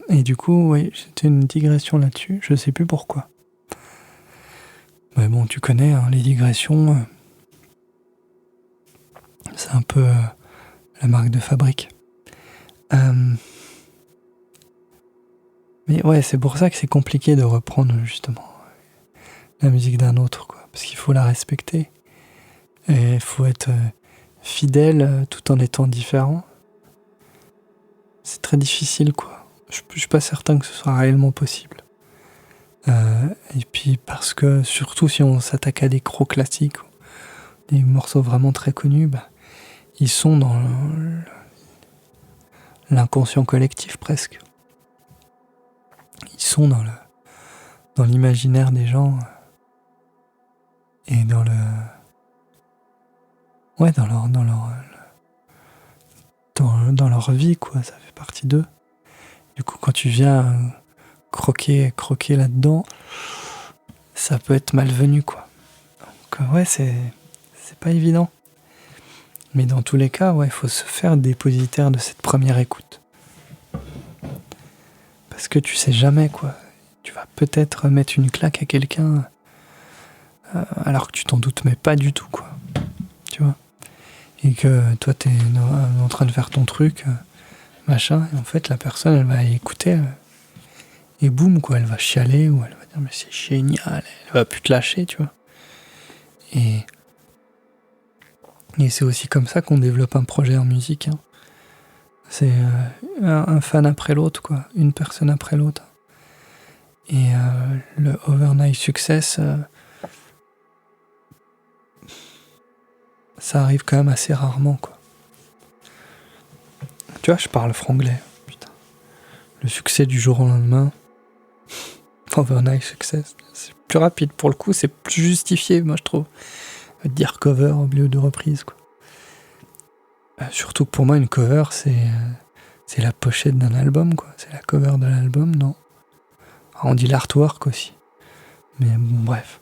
Et du coup, oui, c'était une digression là-dessus, je sais plus pourquoi. Mais bon, tu connais, hein, les digressions, c'est un peu la marque de fabrique. Mais ouais, c'est pour ça que c'est compliqué de reprendre justement la musique d'un autre, quoi. Parce qu'il faut la respecter. Et il faut être fidèle tout en étant différent. C'est très difficile, quoi. Je suis pas certain que ce soit réellement possible. Et puis parce que, surtout si on s'attaque à des gros classiques, des morceaux vraiment très connus, ils sont dans l'inconscient collectif presque. Ils sont dans l'imaginaire des gens et dans leur vie, quoi. Ça fait partie d'eux. Du coup, quand tu viens croquer là-dedans, ça peut être malvenu, quoi. Donc ouais, c'est pas évident. Mais dans tous les cas, ouais, il faut se faire dépositaire de cette première écoute. Parce que tu sais jamais, quoi. Tu vas peut-être mettre une claque à quelqu'un alors que tu t'en doutes mais pas du tout, quoi. Tu vois. Et que toi, t'es en train de faire ton truc, machin, et en fait, la personne, elle va écouter, et boum, quoi, elle va chialer, ou elle va dire, mais c'est génial, elle va plus te lâcher, tu vois. Et c'est aussi comme ça qu'on développe un projet en musique, hein. C'est un fan après l'autre, quoi, une personne après l'autre. Et le overnight success, ça arrive quand même assez rarement, quoi. Tu vois, je parle franglais, putain. Le succès du jour au lendemain, overnight success, c'est plus rapide pour le coup, c'est plus justifié, moi je trouve. Dire cover au lieu de reprise, quoi. Surtout que pour moi, une cover, c'est la pochette d'un album, quoi. C'est la cover de l'album, non? Alors, on dit l'artwork aussi. Mais bon, bref.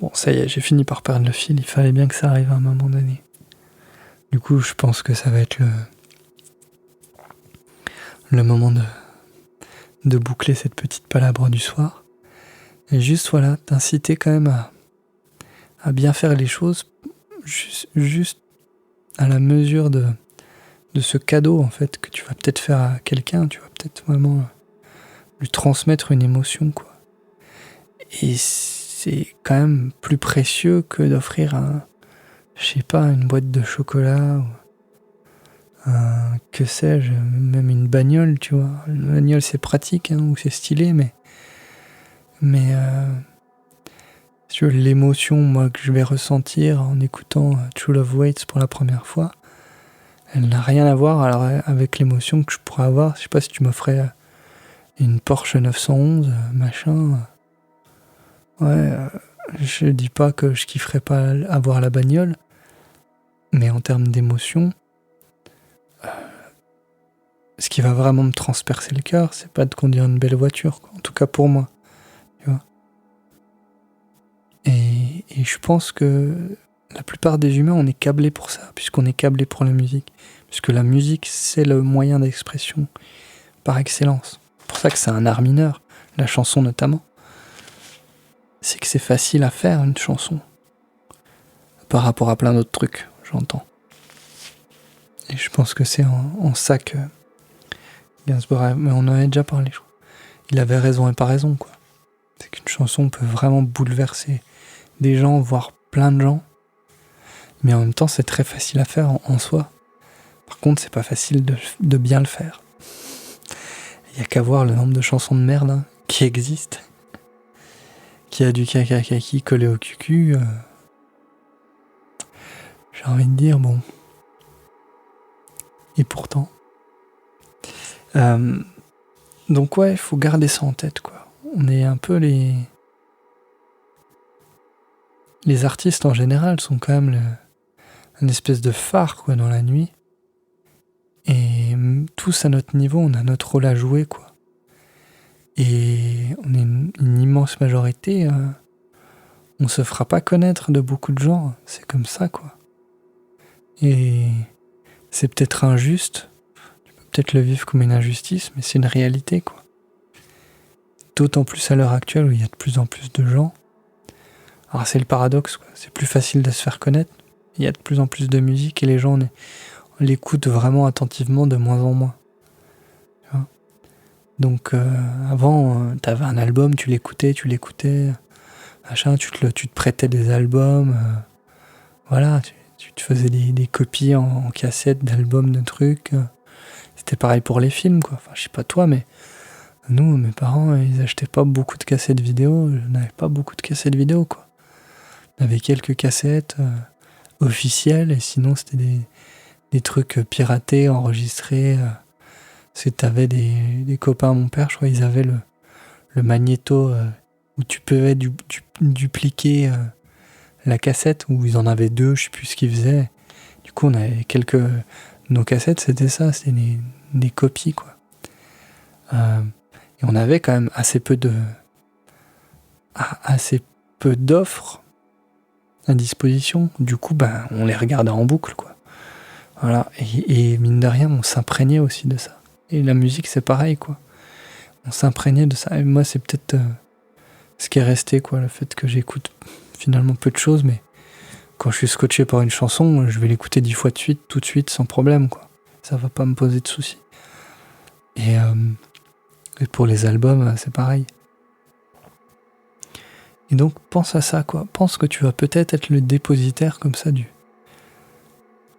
Bon, ça y est, j'ai fini par perdre le fil. Il fallait bien que ça arrive à un moment donné. Du coup, je pense que ça va être le moment de boucler cette petite palabre du soir. Et juste, voilà, t'inciter quand même à bien faire les choses, juste à la mesure de ce cadeau, en fait, que tu vas peut-être faire à quelqu'un. Tu vas peut-être vraiment lui transmettre une émotion, quoi. Et c'est quand même plus précieux que d'offrir une boîte de chocolat ou que sais-je, même une bagnole, tu vois. Une bagnole, c'est pratique, hein, ou c'est stylé, mais sur l'émotion, moi, que je vais ressentir en écoutant True Love Waits pour la première fois, elle n'a rien à voir alors avec l'émotion que je pourrais avoir. Je sais pas si tu m'offrais une Porsche 911, machin. Ouais, je dis pas que je kifferais pas avoir la bagnole, mais en termes d'émotion, ce qui va vraiment me transpercer le cœur, c'est pas de conduire une belle voiture, quoi. En tout cas pour moi, tu vois. Et je pense que la plupart des humains, on est câblés pour ça, puisqu'on est câblés pour la musique. Puisque la musique, c'est le moyen d'expression par excellence. C'est pour ça que c'est un art mineur, la chanson notamment. C'est que c'est facile à faire, une chanson. Par rapport à plein d'autres trucs, j'entends. Et je pense que c'est en ça que Gainsbourg, mais on en avait déjà parlé, je crois. Il avait raison et pas raison, quoi. C'est qu'une chanson peut vraiment bouleverser des gens, voire plein de gens. Mais en même temps, c'est très facile à faire en soi. Par contre, c'est pas facile de bien le faire. Il y a qu'à voir le nombre de chansons de merde, hein, qui existent. Qui a du caca-kaki collé au cucu. J'ai envie de dire, bon. Et pourtant. Donc ouais, il faut garder ça en tête, quoi. on est un peu les artistes en général sont quand même une espèce de phare quoi dans la nuit. Et tous à notre niveau, on a notre rôle à jouer quoi. Et on est une immense majorité. On se fera pas connaître de beaucoup de gens. C'est comme ça quoi. Et c'est peut-être injuste. Tu peux peut-être le vivre comme une injustice, mais c'est une réalité quoi. D'autant plus à l'heure actuelle où il y a de plus en plus de gens. Alors c'est le paradoxe quoi. C'est plus facile de se faire connaître. Il y a de plus en plus de musique et les gens on l'écoute vraiment attentivement de moins en moins. Tu vois. Donc avant, t'avais un album, tu l'écoutais, machin, tu te prêtais des albums, voilà, tu te faisais des copies en cassette d'albums, de trucs. C'était pareil pour les films, quoi. Enfin, je sais pas toi, mais nous, mes parents, ils achetaient pas beaucoup de cassettes vidéo. Je n'avais pas beaucoup de cassettes vidéo, quoi. On avait quelques cassettes officielles, et sinon c'était des trucs piratés, enregistrés. Parce que t'avais des copains à mon père, je crois, ils avaient le magnéto où tu pouvais dupliquer la cassette, où ils en avaient deux, je sais plus ce qu'ils faisaient. Du coup, on avait nos cassettes, c'était ça, c'était des copies, quoi. Et on avait quand même assez peu d'offres à disposition. Du coup, on les regardait en boucle, quoi. Voilà. Et mine de rien, on s'imprégnait aussi de ça. Et la musique, c'est pareil, quoi. On s'imprégnait de ça. Et moi, c'est peut-être ce qui est resté, quoi, le fait que j'écoute finalement peu de choses, mais quand je suis scotché par une chanson, je vais l'écouter 10 fois de suite, tout de suite, sans problème, quoi. Ça va pas me poser de soucis. Et pour les albums, c'est pareil. Et donc, pense à ça, quoi. Pense que tu vas peut-être être le dépositaire, comme ça,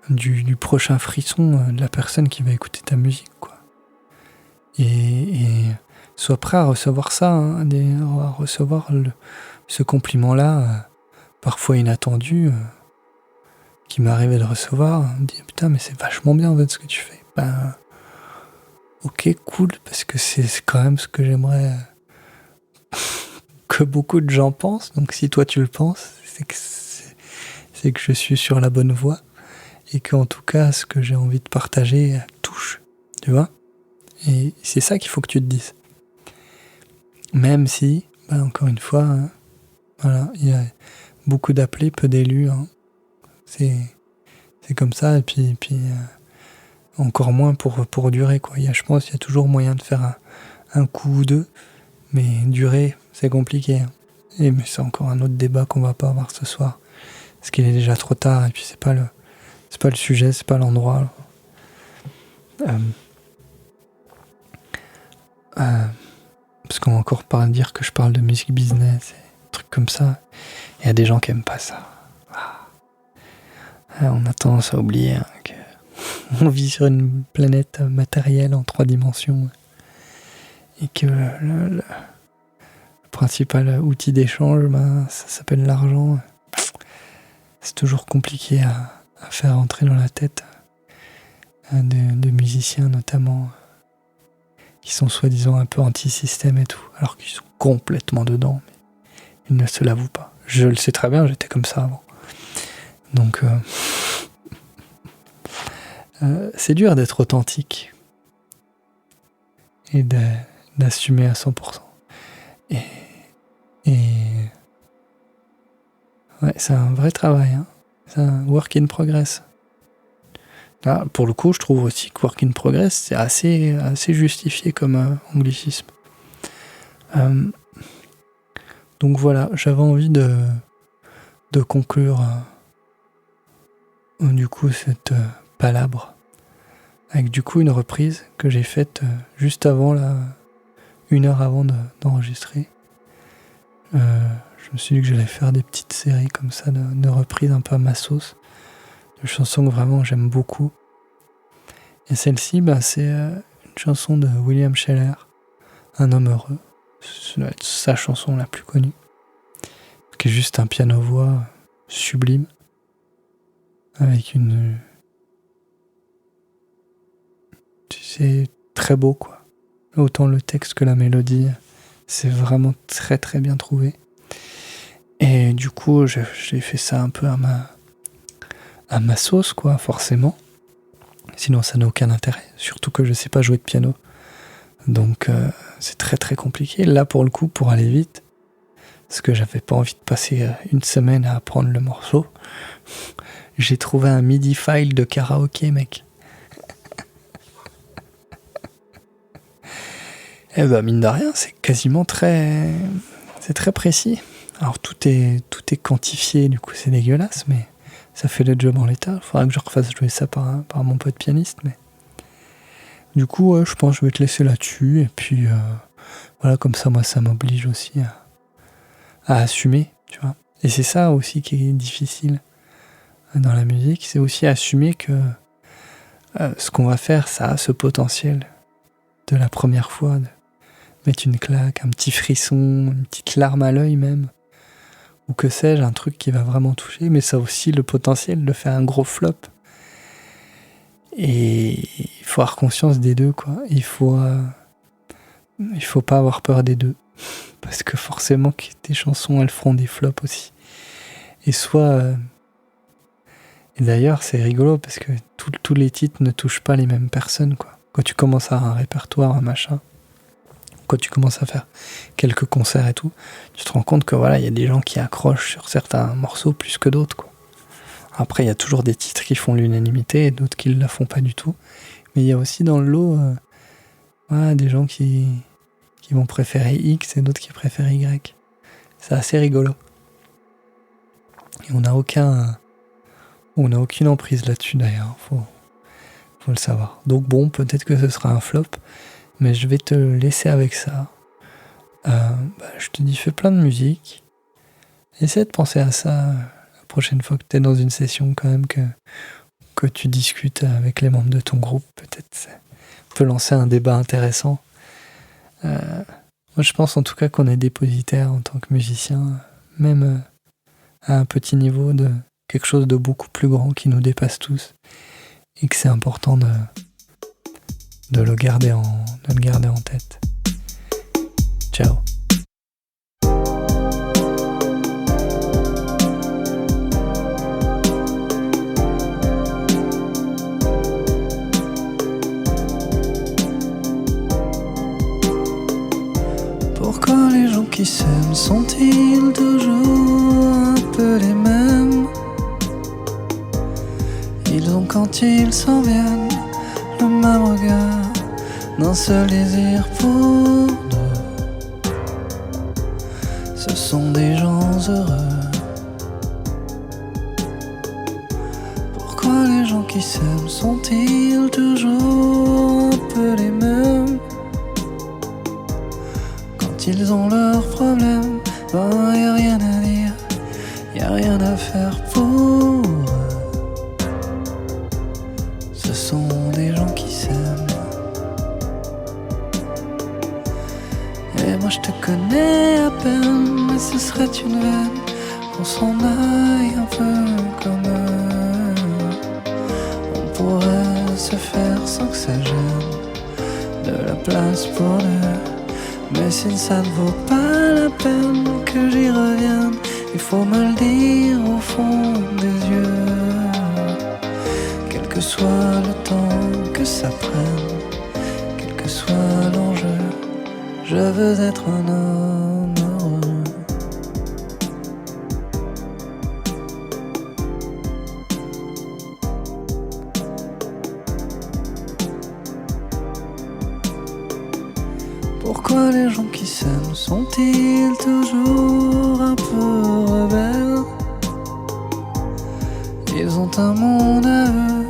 du prochain frisson de la personne qui va écouter ta musique, quoi. Et sois prêt à recevoir ça, hein, à recevoir ce compliment-là, parfois inattendu, qui m'est arrivé de recevoir. On me dit putain, mais c'est vachement bien en fait ce que tu fais. Ok, cool, parce que c'est quand même ce que j'aimerais que beaucoup de gens pensent. Donc si toi tu le penses, c'est que je suis sur la bonne voie et qu'en tout cas ce que j'ai envie de partager touche, tu vois. Et c'est ça qu'il faut que tu te dises. Même si, encore une fois, hein, voilà, il y a beaucoup d'appelés, peu d'élus. Hein. C'est comme ça, et puis encore moins pour durer, quoi. Je pense qu'il y a toujours moyen de faire un coup ou deux, mais durer, c'est compliqué. Hein. Mais c'est encore un autre débat qu'on va pas avoir ce soir, parce qu'il est déjà trop tard, et puis c'est pas le sujet, c'est pas l'endroit. Parce qu'on va encore dire que je parle de musique business, et trucs comme ça. Il y a des gens qui aiment pas ça. On a tendance à oublier qu'on vit sur une planète matérielle en 3 dimensions et que le principal outil d'échange, ça s'appelle l'argent. C'est toujours compliqué à faire entrer dans la tête de musiciens notamment qui sont soi-disant un peu anti-système et tout, alors qu'ils sont complètement dedans, mais ils ne se l'avouent pas. Je le sais très bien, j'étais comme ça avant. Donc c'est dur d'être authentique et d'assumer à 100%. Et ouais, c'est un vrai travail, hein. C'est un work in progress. Là, pour le coup, je trouve aussi que work in progress, c'est assez justifié comme anglicisme. Donc voilà, j'avais envie de conclure du coup cette palabre avec du coup une reprise que j'ai faite juste avant, là, 1 heure avant d'enregistrer. Je me suis dit que j'allais faire des petites séries comme ça de reprises un peu à ma sauce, de chansons que vraiment j'aime beaucoup. Et celle-ci, c'est une chanson de William Sheller, Un homme heureux. Ça doit être sa chanson la plus connue, qui est juste un piano-voix sublime, avec c'est très beau, quoi. Autant le texte que la mélodie, C'est vraiment très très bien trouvé. Et du coup, j'ai fait ça un peu à ma sauce, quoi, forcément. Sinon, ça n'a aucun intérêt. Surtout que je sais pas jouer de piano. Donc, c'est très très compliqué. Là, pour le coup, pour aller vite, parce que j'avais pas envie de passer une semaine à apprendre le morceau, j'ai trouvé un MIDI file de karaoké, mec. Eh ben, mine de rien, c'est quasiment c'est très précis. Alors, tout est quantifié, du coup, c'est dégueulasse, mais ça fait le job en l'état. Il faudra que je refasse jouer ça par mon pote pianiste, mais... Du coup, je pense que je vais te laisser là-dessus, et puis, voilà, comme ça, moi, ça m'oblige aussi à assumer, tu vois. Et c'est ça aussi qui est difficile dans la musique, c'est aussi assumer que ce qu'on va faire, ça a ce potentiel de la première fois, de mettre une claque, un petit frisson, une petite larme à l'œil même, ou que sais-je, un truc qui va vraiment toucher, mais ça a aussi le potentiel de faire un gros flop. Et il faut avoir conscience des deux, quoi. Il faut pas avoir peur des deux, parce que forcément que tes chansons, elles feront des flops aussi. Et et d'ailleurs, c'est rigolo, parce que tous les titres ne touchent pas les mêmes personnes, quoi. Quand tu commences à avoir un répertoire, un machin, quand tu commences à faire quelques concerts et tout, tu te rends compte que voilà, il y a des gens qui accrochent sur certains morceaux plus que d'autres, quoi. Après, il y a toujours des titres qui font l'unanimité et d'autres qui ne la font pas du tout. Mais il y a aussi dans le lot voilà, des gens qui vont préférer X et d'autres qui préfèrent Y. C'est assez rigolo. Et on n'a aucune emprise là-dessus d'ailleurs. Faut le savoir. Donc bon, peut-être que ce sera un flop, mais je vais te laisser avec ça. Je te dis, fais plein de musique. Essaie de penser à ça la prochaine fois que tu es dans une session quand même, que tu discutes avec les membres de ton groupe. Peut-être ça peut lancer un débat intéressant. Moi, je pense en tout cas qu'on est dépositaire en tant que musicien, même à un petit niveau, de quelque chose de beaucoup plus grand qui nous dépasse tous, et que c'est important de le garder en tête. Ciao. Pourquoi les gens qui s'aiment sont-ils toujours un peu les mêmes? Ils ont quand ils s'en viennent le même regard, d'un seul désir pour deux. Ce sont des gens heureux. Pourquoi les gens qui s'aiment sont-ils toujours un peu les mêmes? Quand ils ont leurs problèmes, ben y a rien à dire, y a rien à faire pour eux. Ce sont des gens qui s'aiment. Et moi je te connais à peine, mais ce serait une veine qu'on s'en aille un peu comme eux. On pourrait se faire sans que ça gêne, de la place pour deux. Mais si ça ne vaut pas la peine que j'y revienne, il faut me le dire au fond des yeux. Quel que soit le temps que ça prenne, quel que soit l'enjeu, je veux être un homme heureux. Pourquoi les gens qui s'aiment sont-ils toujours un peu rebelles? Ils ont un monde à eux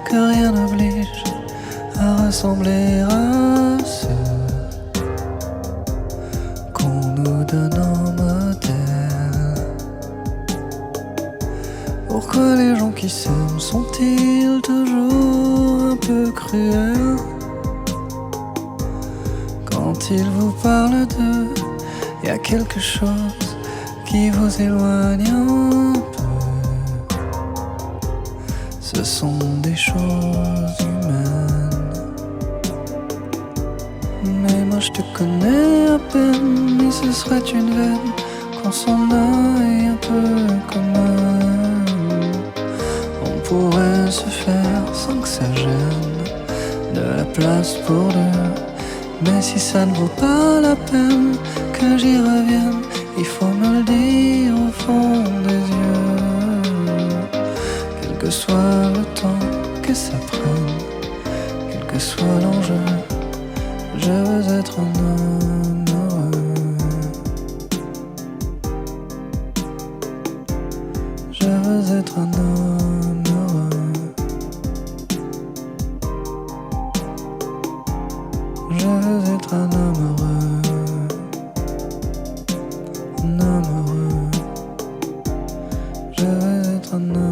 que rien n'oblige à ressembler à ceux qu'on nous donne en modèle. Pourquoi les gens qui s'aiment sont-ils toujours un peu cruels? Quand ils vous parlent d'eux, y a quelque chose qui vous éloigne un peu. Ce sont des choses humaines. Mais moi je te connais à peine, mais ce serait une veine qu'on s'en aille un peu commun. On pourrait se faire sans que ça gêne, de la place pour deux. Mais si ça ne vaut pas la peine que j'y revienne, il faut me le dire au fond des yeux. Quel que soit le temps que ça prenne, quel que soit l'enjeu, je veux être un homme heureux. Je veux être un homme heureux. Je veux être un homme heureux. Un homme heureux. Je veux être un homme